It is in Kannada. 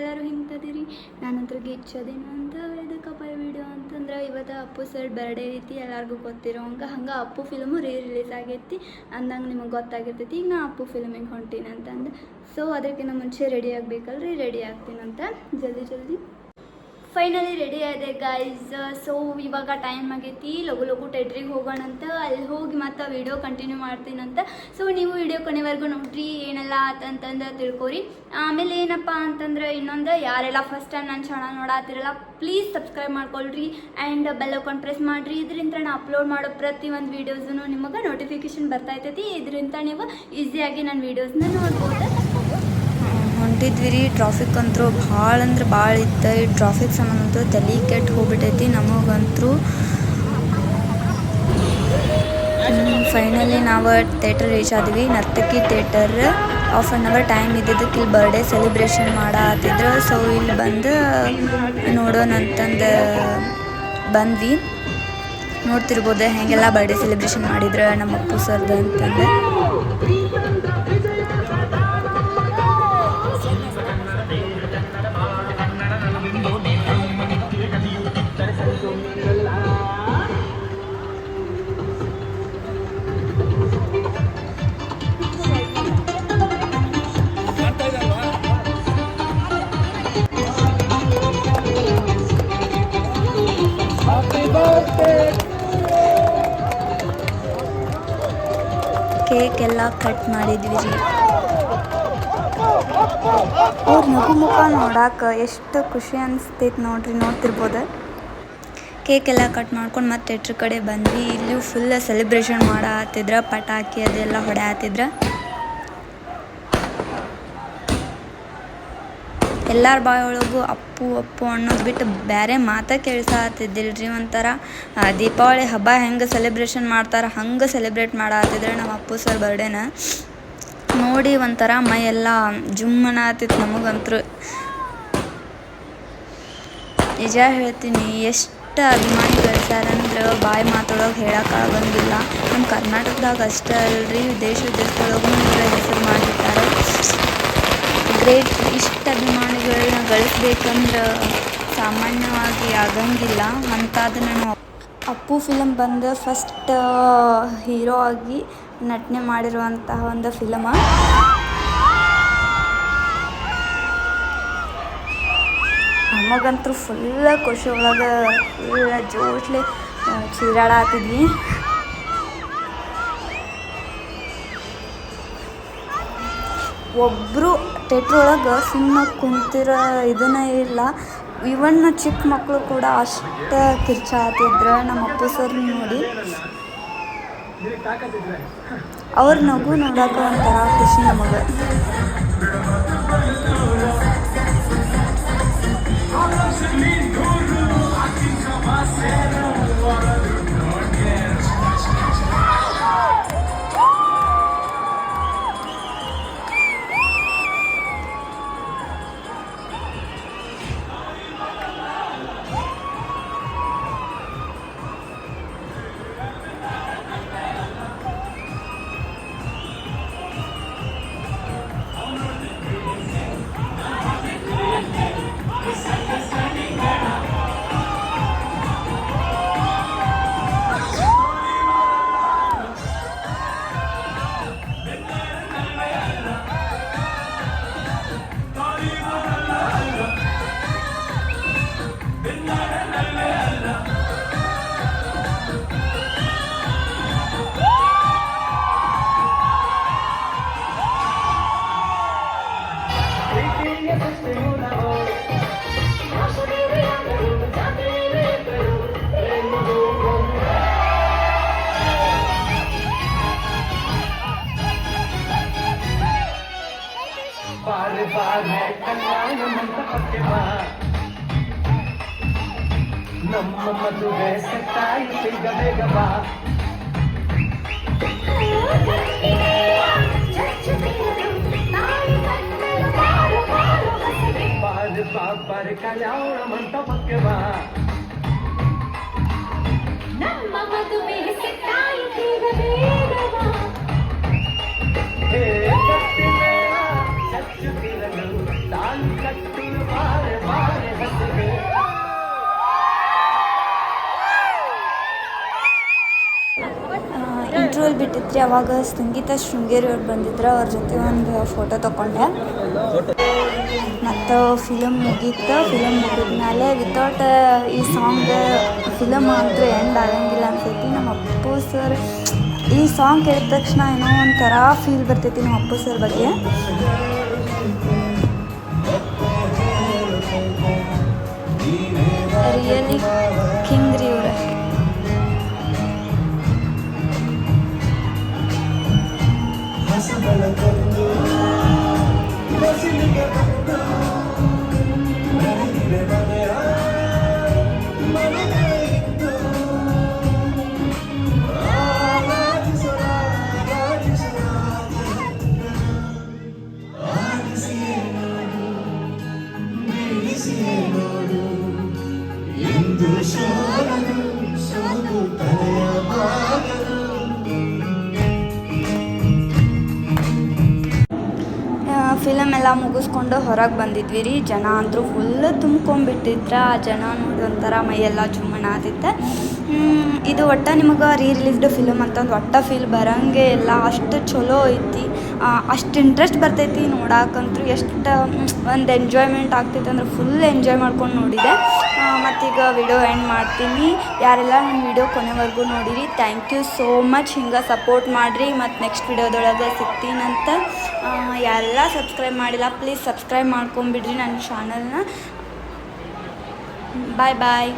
ಎಲ್ಲರೂ ಹಿಂಗ್ತದಿರಿ. ನಾನಂತರ ಗಿಚ್ಚದೇನು ಅಂತ ಇದಕ್ಕಪ್ಪ ವಿಡಿಯೋ ಅಂತಂದ್ರೆ ಇವತ್ತು ಅಪ್ಪು ಸರ್ ಬರ್ಡೇ ಐತಿ, ಎಲ್ಲರಿಗೂ ಗೊತ್ತಿರೋ ಹಂಗೆ ಅಪ್ಪು ಫಿಲ್ಮು ರಿಲೀಸ್ ಆಗೈತಿ ಅಂದಂಗೆ ನಿಮಗೆ ಗೊತ್ತಾಗಿರ್ತೈತಿ. ಈಗ ನಾ ಅಪ್ಪು ಫಿಲ್ಮಿಗೆ ಹೊಂಟೀನಿ ಅಂತಂದು. ಸೊ ಅದಕ್ಕಿಂತ ಮುಂಚೆ ರೆಡಿ ಆಗಬೇಕಲ್ರಿ, ರೆಡಿ ಆಗ್ತೀನಂತ ಜಲ್ದಿ ಫೈನಲಿ ರೆಡಿ ಆಗಿದೆ ಗೈಸ್. ಸೊ ಇವಾಗ ಟೈಮ್ ಆಗೈತಿ, ಲಗು ಥಿಯೇಟ್ರಿಗೆ ಹೋಗೋಣಂತ. ಅಲ್ಲಿ ಹೋಗಿ ಮತ್ತೆ ವೀಡಿಯೋ ಕಂಟಿನ್ಯೂ ಮಾಡ್ತೀನಂತ. ಸೊ ನೀವು ವೀಡಿಯೋ ಕೊನೆವರೆಗೂ ನೋಡ್ರಿ, ಏನೆಲ್ಲ ಆತಂತಂದು ತಿಳ್ಕೊರಿ. ಆಮೇಲೆ ಏನಪ್ಪ ಅಂತಂದ್ರೆ ಇನ್ನೊಂದು, ಯಾರೆಲ್ಲ ಫಸ್ಟ್ ಟೈಮ್ ನನ್ನ ಚಾನಲ್ ನೋಡಾತಿರಲ್ಲ ಪ್ಲೀಸ್ ಸಬ್ಸ್ಕ್ರೈಬ್ ಮಾಡ್ಕೊಳ್ರಿ ಆ್ಯಂಡ್ ಬೆಲ್ ಐಕಾನ್ ಪ್ರೆಸ್ ಮಾಡಿರಿ. ಇದರಿಂದ ನಾನು ಅಪ್ಲೋಡ್ ಮಾಡೋ ಪ್ರತಿಯೊಂದು ವೀಡಿಯೋಸೂ ನಿಮಗೆ ನೋಟಿಫಿಕೇಶನ್ ಬರ್ತಾ ಇರ್ತೈತಿ. ಇದರಿಂದ ನೀವು ಈಸಿಯಾಗಿ ನನ್ನ ವೀಡಿಯೋಸ್ನ ನೋಡ್ಬೋದು. ಹೊಂಟಿದ್ವಿ ರೀ. ಟ್ರಾಫಿಕ್ ಅಂತೂ ಭಾಳ ಅಂದ್ರೆ ಭಾಳ ಇತ್ತು. ಈ ಟ್ರಾಫಿಕ್ ಸಂಬಂಧ ತಲೆ ಕೆಟ್ಟು ಹೋಗ್ಬಿಟ್ಟೈತಿ ನಮಗಂತೂ. ಫೈನಲಿ ನಾವು ಥಿಯೇಟರ್ ರೀಚ್ ಆದ್ವಿ. Narthaki theatre. Half an hour time ಇದ್ದಿದ್ದಕ್ಕೆ ಇಲ್ಲಿ ಬರ್ಡೇ ಸೆಲೆಬ್ರೇಷನ್ ಮಾಡತ್ತಿದ್ರು. ಸೊ ಇಲ್ಲಿ ಬಂದು ನೋಡೋಣ ಅಂತಂದು ಬಂದ್ವಿ. ನೋಡ್ತಿರ್ಬೋದು ಹೆಂಗೆಲ್ಲ ಬರ್ಡೇ ಸೆಲೆಬ್ರೇಷನ್ ಮಾಡಿದ್ರು ನಮ್ಮ ಅಪ್ಪು ಸರ್ದು ಅಂತಂದು. ಕೇಕ್ ಎಲ್ಲ ಕಟ್ ಮಾಡಿದ್ವಿ ರೀ. ಅವ್ರ ನಗು ಮುಖ ನೋಡಕ್ಕೆ ಎಷ್ಟು ಖುಷಿ ಅನಿಸ್ತೈತೆ ನೋಡ್ರಿ, ನೋಡ್ತಿರ್ಬೋದು. ಕೇಕ್ ಎಲ್ಲ ಕಟ್ ಮಾಡ್ಕೊಂಡು ಮತ್ತೆ ಥಿಯೇಟ್ರ್ ಕಡೆ ಬಂದ್ವಿ. ಇಲ್ಲಿ ಫುಲ್ ಸೆಲೆಬ್ರೇಷನ್ ಮಾಡತ್ತಿದ್ರ, ಪಟಾಕಿ ಅದೆಲ್ಲ ಹೊಡೆಯತ್ತಿದ್ರ. ಎಲ್ಲರ ಬಾಯೊಳಗೂ ಅಪ್ಪು ಅಪ್ಪು ಅನ್ನೋದು ಬಿಟ್ಟು ಬೇರೆ ಮಾತಾ ಕೇಳಿಸತ್ತಿದ್ದಿಲ್ರಿ. ಒಂಥರ ದೀಪಾವಳಿ ಹಬ್ಬ ಹೆಂಗೆ ಸೆಲೆಬ್ರೇಷನ್ ಮಾಡ್ತಾರೆ ಹಂಗೆ ಸೆಲೆಬ್ರೇಟ್ ಮಾಡತ್ತಿದ್ರೆ ನಮ್ಮ ಅಪ್ಪು ಸರ್ ಬರ್ಡೇನ. ನೋಡಿ ಒಂಥರ ಮೈ ಎಲ್ಲ ಜುಮ್ಮನ ಆತಿತ್ತು ನಮಗಂತೂ. ನಿಜ ಹೇಳ್ತೀನಿ, ಎಷ್ಟು ಅಭಿಮಾನಿ ಗಳಿಸ್ಯಾರಂದ್ರೆ ಬಾಯಿ ಮಾತೊಳಗೆ ಹೇಳೋಕ್ಕಾಗಂಗಿಲ್ಲ. ನಮ್ಮ ಕರ್ನಾಟಕದಾಗ ಅಷ್ಟೇ ಅಲ್ರಿ, ದೇಶದೊಳಗೂ ಹೆಸರು ಮಾಡಿರ್ತಾರೆ. ಗ್ರೇಟ್. ಇಷ್ಟು ಅಭಿಮಾನಿಗಳನ್ನ ಗಳಿಸ್ಬೇಕಂದ್ರೆ ಸಾಮಾನ್ಯವಾಗಿ ಆಗಂಗಿಲ್ಲ. ಅಂಥದ್ದು ನಾನು ಅಪ್ಪು ಫಿಲಮ್ ಬಂದು ಫಸ್ಟ್ ಹೀರೋ ಆಗಿ ನಟನೆ ಮಾಡಿರುವಂತಹ ಒಂದು ಫಿಲಮ. ನಮಗಂತೂ ಫುಲ್ಲ ಖುಷಿ ಒಳಗೆ ಫುಲ್ಲ ಜೋಶ್ಲೆ ಚೀರಾಡತ್ತಿದ್ವಿ. ಒಬ್ಬರು ಥಿಯೇಟ್ರ್ ಒಳಗೆ ಸುಮ್ಮನೆ ಕುಂತಿರೋ ಇದನ್ನೇ ಇಲ್ಲ. ಇವನ್ ಚಿಕ್ಕ ಮಕ್ಕಳು ಕೂಡ ಅಷ್ಟು ಕಿರ್ಚಾತಿದ್ರು ನಮ್ಮ ಅಪ್ಪು ಸರ್ ನೋಡಿ. ಅವ್ರ ನಗು ನೋಡೋಕೆ ಒಂಥರ ಖುಷಿ ನಮಗೆ. ನಮ್ಮ ಮದುವೆ ಸೆಟ್ಟಾಯಿತು ಬೇಗ ಬಾ. ಬಾರು ಕಲ್ಯಾಣ ಮಂಟಪಕ್ಕೆ ಬಾ. ನಮ್ಮ ಮದುವೆ ಸೆಟ್ಟಾಯಿತು ಬೇಗ ಬಾ. ಹೇ ಕತ್ತಿನ ಚಚ್ಚುತ್ತಿರಲು ತಾನು कट्टू बार बार हंस के ಇಂಟ್ರೋಲ್ ಬಿಟ್ಟಿದ್ರಿ ಅವಾಗ ಸಂಗೀತ ಶೃಂಗೇರಿ ಅವ್ರು ಬಂದಿದ್ರು, ಅವ್ರ ಜೊತೆ ಒಂದು ಫೋಟೋ ತೊಗೊಂಡೆ. ಮತ್ತು ಫಿಲಮ್ ಮುಗೀತು. ಫಿಲಮ್ ಮುಗಿದ್ಮೇಲೆ ವಿತೌಟ್ ಈ ಸಾಂಗ್ ಫಿಲಮ್ ಅಂತೂ ಎಂಡ್ ಆಗಂಗಿಲ್ಲ ಅನ್ಸೈತಿ. ನಮ್ಮ ಅಪ್ಪು ಸರ್ ಈ ಸಾಂಗ್ ಕೇಳಿದ ತಕ್ಷಣ ಏನೋ ಒಂಥರ ಫೀಲ್ ಬರ್ತೈತಿ ನಮ್ಮ ಅಪ್ಪು ಸರ್ ಬಗ್ಗೆ. ರಿಯಲಿ ಕಿಂಗ್ ರೀ ಇವ್ರೆ. ಫಿಲಮ್ ಎಲ್ಲ ಮುಗಿಸ್ಕೊಂಡು ಹೊರಗೆ ಬಂದಿದ್ವಿ ರೀ. ಜನ ಅಂತೂ ಫುಲ್ ತುಂಬ್ಕೊಂಡ್ಬಿಟ್ಟಿದ್ರ. ಆ ಜನ ನೋಡಿ ಒಂಥರ ಮೈಯೆಲ್ಲ ಜುಮ್ಮನ ಆತಿತ್ತು. ಇದು ಒಟ್ಟು ನಿಮಗೆ ರಿಲೀಸ್ಡ್ ಫಿಲಮ್ ಅಂತಂದು ಒಟ್ಟು ಫೀಲ್ ಬರೋಂಗೆ ಇಲ್ಲ, ಅಷ್ಟು ಚಲೋ ಐತಿ. ಅಷ್ಟು ಇಂಟ್ರೆಸ್ಟ್ ಬರ್ತೈತಿ ನೋಡಾಕಂತೂ. ಎಷ್ಟು ಒಂದು ಎಂಜಾಯ್ಮೆಂಟ್ ಆಗ್ತೈತೆ ಅಂದ್ರೆ ಫುಲ್ ಎಂಜಾಯ್ ಮಾಡ್ಕೊಂಡು ನೋಡಿದೆ. ಮತ್ತೀಗ ವಿಡಿಯೋ ಎಂಡ್ ಮಾಡ್ತೀನಿ. ಯಾರೆಲ್ಲ ನನ್ನ ವಿಡಿಯೋ ಕೊನೆವರೆಗೂ ನೋಡಿರಿ, ಥ್ಯಾಂಕ್ ಯು ಸೋ ಮಚ್. ಹಿಂಗೆ ಸಪೋರ್ಟ್ ಮಾಡಿರಿ. ಮತ್ತು ನೆಕ್ಸ್ಟ್ ವಿಡಿಯೋದೊಳಗೆ ಸಿಗ್ತೀನಂತ. ಯಾರೆಲ್ಲ ಸಬ್ಸ್ಕ್ರೈಬ್ ಮಾಡಿಲ್ಲ ಪ್ಲೀಸ್ ಸಬ್ಸ್ಕ್ರೈಬ್ ಮಾಡ್ಕೊಂಬಿಡ್ರಿ ನನ್ನ ಚಾನಲ್ನ. ಬಾಯ್ ಬಾಯ್.